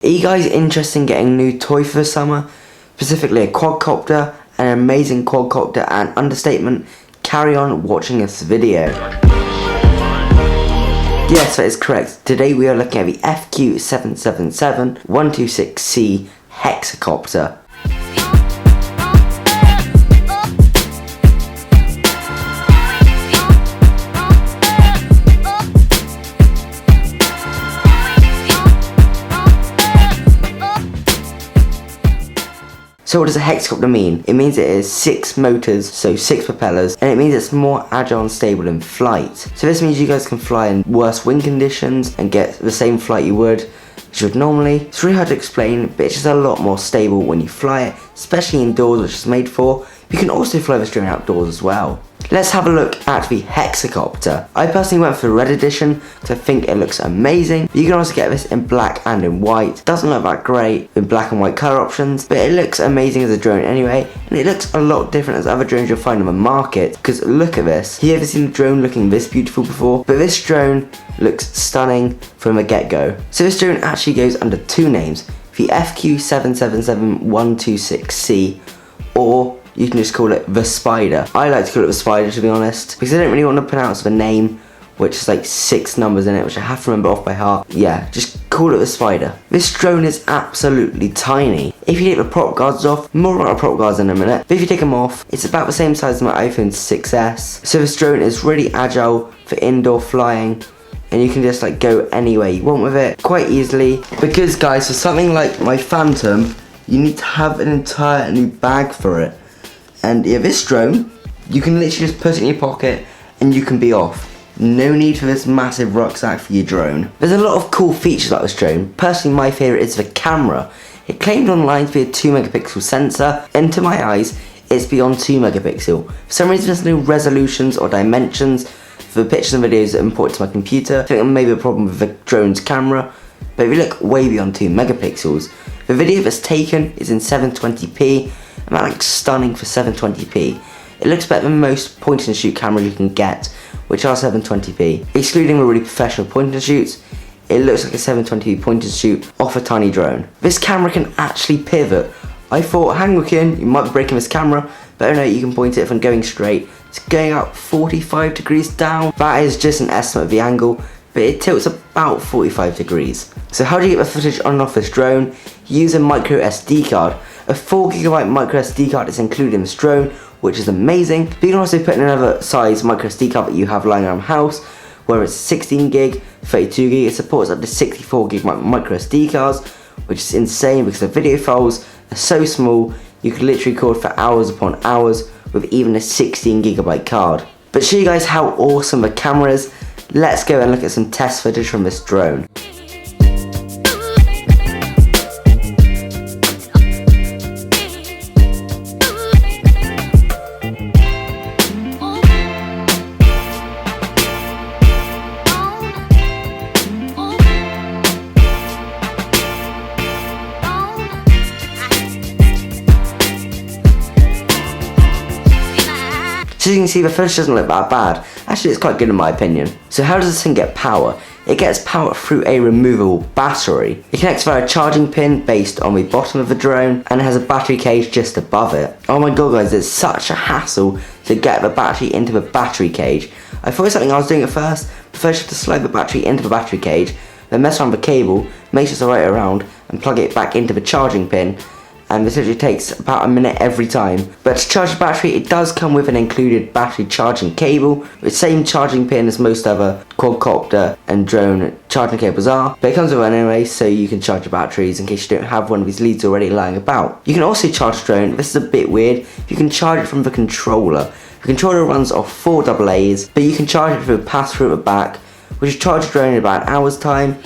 Are you guys interested in getting a new toy for the summer? Specifically a quadcopter, an amazing quadcopter, and understatement, carry on watching this video. Yes, that is correct. Today we are looking at the FQ777-126c Hexacopter. So what does a hexacopter mean? It means it is 6 motors, so 6 propellers, and it means it's more agile and stable in flight. So this means you guys can fly in worse wind conditions and get the same flight you would normally. It's really hard to explain, but it's just a lot more stable when you fly it, especially indoors, which it's made for. You can also fly this drone outdoors as well. Let's have a look at the Hexacopter. I personally went for the red edition because I think it looks amazing. You can also get this in black and in white. Doesn't look that great in black and white colour options, but it looks amazing as a drone anyway, and it looks a lot different as other drones you'll find on the market. Because look at this. Have you ever seen a drone looking this beautiful before? But this drone looks stunning from the get-go. So this drone actually goes under 2 names, the FQ777-126c, or you can just call it the Spider. I like to call it the Spider, to be honest, because I don't really want to pronounce the name, which is like 6 numbers in it, which I have to remember off by heart. Yeah, just call it the Spider. This drone is absolutely tiny. If you take the prop guards off, more about the prop guards in a minute, but if you take them off, it's about the same size as my iPhone 6s. So this drone is really agile for indoor flying, and you can just like go anywhere you want with it quite easily. Because guys, for something like my Phantom, you need to have an entire new bag for it. And yeah, this drone, you can literally just put it in your pocket and you can be off. No need for this massive rucksack for your drone. There's a lot of cool features about this drone. Personally, my favourite is the camera. It claimed online to be a 2 megapixel sensor, and to my eyes, it's beyond 2 megapixel. For some reason, there's no resolutions or dimensions for the pictures and videos that import to my computer. I think there may be a problem with the drone's camera, but if you look way beyond 2 megapixels, the video that's taken is in 720p, and that looks stunning for 720p. It looks better than most point and shoot cameras you can get, which are 720p. Excluding the really professional point and shoots, it looks like a 720p point and shoot off a tiny drone. This camera can actually pivot. I thought, hang on iKien, you might be breaking this camera, but oh no, you can point it from going straight. It's going out 45 degrees down. That is just an estimate of the angle, but it tilts about 45 degrees. So how do you get the footage on and off this drone? Use a micro SD card. A 4GB micro SD card is included in this drone, which is amazing. But you can also put in another size micro SD card that you have lying around the house, whether it's 16GB, 32GB. It supports up to 64GB micro SD cards, which is insane because the video files are so small, you can literally record for hours upon hours with even a 16GB card. But to show you guys how awesome the camera is, let's go and look at some test footage from this drone. So as you can see, the footage doesn't look that bad. Actually, it's quite good in my opinion. So how does this thing get power? It gets power through a removable battery. It connects via a charging pin based on the bottom of the drone, and it has a battery cage just above it. Oh my god guys, it's such a hassle to get the battery into the battery cage. I thought it was something I was doing at first, but first you have to slide the battery into the battery cage, then mess around with the cable, make sure it's right around, and plug it back into the charging pin. And this literally takes about a minute every time. But to charge the battery, it does come with an included battery charging cable, with the same charging pin as most other quadcopter and drone charging cables are. But it comes with one anyway, so you can charge your batteries in case you don't have one of these leads already lying about. You can also charge the drone. This is a bit weird. You can charge it from the controller. The controller runs off 4 AA's, but you can charge it through a pass-through at the back, which will charge the drone in about an hour's time,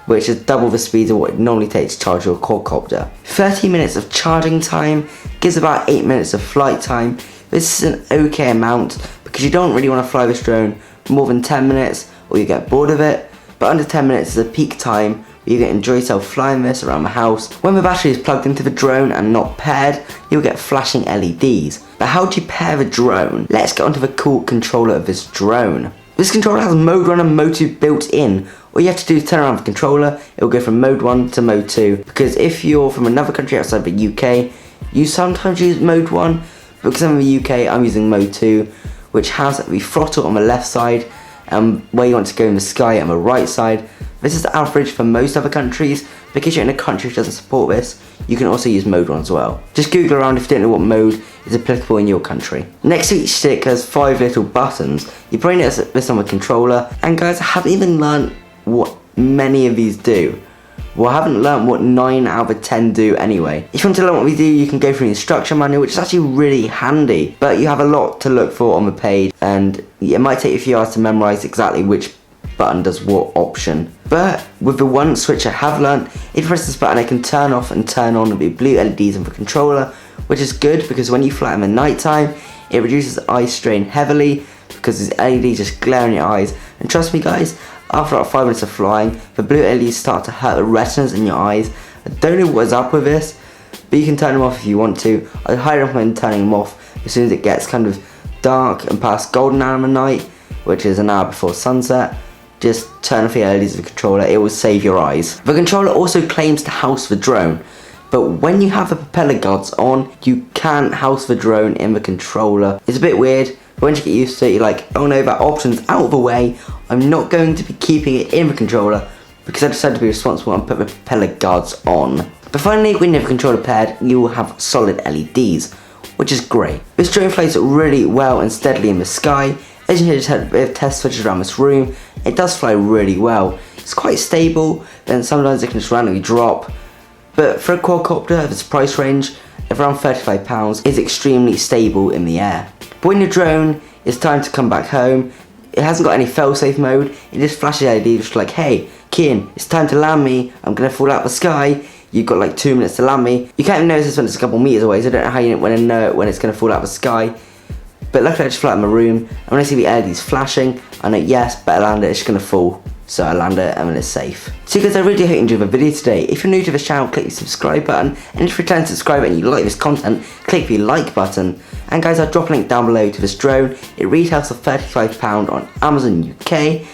which is double the speed of what it normally takes to charge your quadcopter. 30 minutes of charging time gives about 8 minutes of flight time. This is an okay amount because you don't really want to fly this drone for more than 10 minutes or you get bored of it, but under 10 minutes is a peak time where you can enjoy yourself flying this around the house. When the battery is plugged into the drone and not paired, you'll get flashing LEDs. But how do you pair the drone? Let's get onto the cool controller of this drone. This controller has Mode Runner Motu built in all you have to do is turn around the controller, it will go from mode 1 to mode 2, because if you're from another country outside the UK, you sometimes use mode 1, but because I'm in the UK, I'm using mode 2, which has the throttle on the left side, and where you want to go in the sky on the right side. This is the average for most other countries. Because you're in a country which doesn't support this, you can also use mode 1 as well. Just Google around if you don't know what mode is applicable in your country. Next to each stick has 5 little buttons. You probably notice this on the controller, and guys, I haven't even learned what many of these do. Well, I haven't learned what 9 out of 10 do anyway. If you want to learn what we do, you can go through the instruction manual, which is actually really handy, but you have a lot to look for on the page, and it might take you a few hours to memorize exactly which button does what option. But with the one switch I have learnt, if you press this button, it can turn off and turn on the blue LEDs on the controller, which is good because when you fly in the night time, it reduces eye strain heavily because these LEDs just glare in your eyes. And trust me guys, after about 5 minutes of flying, the blue LEDs start to hurt the retinas in your eyes. I don't know what is up with this, but you can turn them off if you want to. I highly recommend turning them off as soon as it gets kind of dark and past golden hour of the night, which is an hour before sunset. Just turn off the LEDs of the controller, it will save your eyes. The controller also claims to house the drone, but when you have the propeller guards on, you can't house the drone in the controller. It's a bit weird, but once you get used to it, you're like, oh no, that option's out of the way. I'm not going to be keeping it in the controller because I decided to be responsible and put the propeller guards on. But finally, when you have the controller paired, you will have solid LEDs, which is great. This drone flies really well and steadily in the sky. As you can just had a bit of test footage around this room, it does fly really well. It's quite stable, then sometimes it can just randomly drop. But for a quadcopter of its price range, of around £35, is extremely stable in the air. But when your drone is time to come back home, it hasn't got any fail-safe mode, it just flashes LED just like, hey, Kian, it's time to land me, I'm gonna fall out of the sky. You've got like 2 minutes to land me. You can't even notice this when it's a couple meters away, so I don't know how you want to know it when it's gonna fall out of the sky. But luckily I just fly out in my room, and when I see the LEDs flashing, I know yes, better land it, it's gonna fall. So I land it and then it's safe. So guys, I really hope you enjoyed the video today. If you're new to this channel, click the subscribe button, and if you're a returning subscriber and you like this content, click the like button. And guys, I'll drop a link down below to this drone. It retails for £35 on Amazon UK.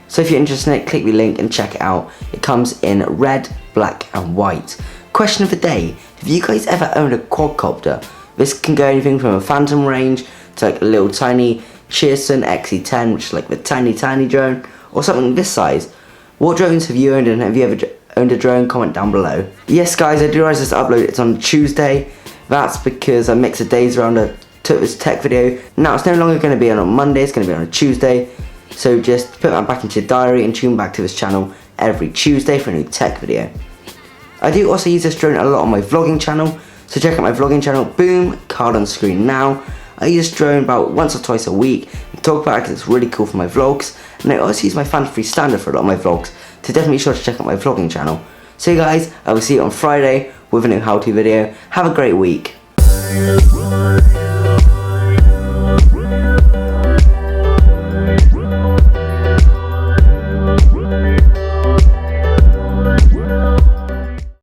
So if you're interested in it, click the link and check it out. It comes in red, black and white. Question of the day, have you guys ever owned a quadcopter? This can go anything from a phantom range to like a little tiny Shearson XE10, which is like the tiny drone, or something this size. What drones have you owned, and have you ever owned a drone? Comment down below. Yes guys, I do realize this upload, it's on Tuesday. That's because I mixed the days around. I took this tech video. Now it's no longer going to be on Monday, it's going to be on a Tuesday. So just put that back into your diary and tune back to this channel every Tuesday for a new tech video. I do also use this drone a lot on my vlogging channel, so check out my vlogging channel, boom, card on screen now. I use this drone about once or twice a week and talk about it because it's really cool for my vlogs, and I also use my Phantom 3 standard for a lot of my vlogs, so definitely be sure to check out my vlogging channel. So guys, I will see you on Friday with a new how-to video. Have a great week.